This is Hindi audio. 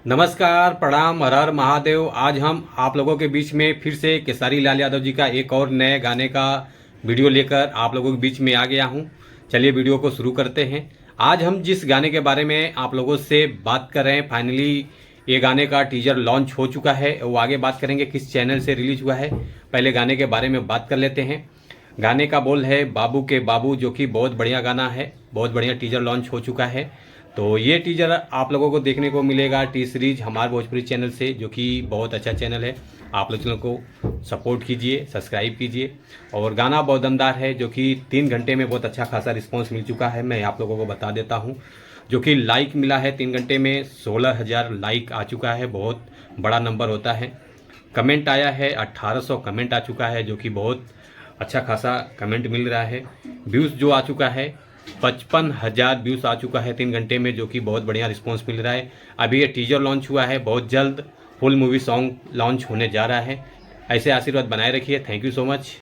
नमस्कार, प्रणाम, हर हर महादेव। आज हम आप लोगों के बीच में फिर से केसारी लाल यादव जी का एक और नए गाने का वीडियो लेकर आप लोगों के बीच में आ गया हूं। चलिए वीडियो को शुरू करते हैं। आज हम जिस गाने के बारे में आप लोगों से बात कर रहे हैं, फाइनली ये गाने का टीजर लॉन्च हो चुका है। वो आगे बात करेंगे किस चैनल से रिलीज हुआ है। पहले गाने के बारे में बात कर लेते हैं। गाने का बोल है बाबू के बाबू, जो कि बहुत बढ़िया गाना है। बहुत बढ़िया टीजर लॉन्च हो चुका है। तो ये टीजर आप लोगों को देखने को मिलेगा टी सीरीज हमारे भोजपुरी चैनल से, जो कि बहुत अच्छा चैनल है। आप लोग चैनल को सपोर्ट कीजिए, सब्सक्राइब कीजिए। और गाना बहुत दमदार है, जो कि 3 घंटे में बहुत अच्छा खासा रिस्पांस मिल चुका है। मैं आप लोगों को बता देता हूँ, जो कि लाइक मिला है 3 घंटे में 16,000 लाइक आ चुका है। बहुत बड़ा नंबर होता है। कमेंट आया है 1800 कमेंट आ चुका है, जो कि बहुत अच्छा खासा कमेंट मिल रहा है। व्यूज़ जो आ चुका है 55,000 व्यूज़ आ चुका है 3 घंटे में, जो कि बहुत बढ़िया रिस्पांस मिल रहा है। अभी ये टीजर लॉन्च हुआ है, बहुत जल्द फुल मूवी सॉन्ग लॉन्च होने जा रहा है। ऐसे आशीर्वाद बनाए रखिए। Thank you so much.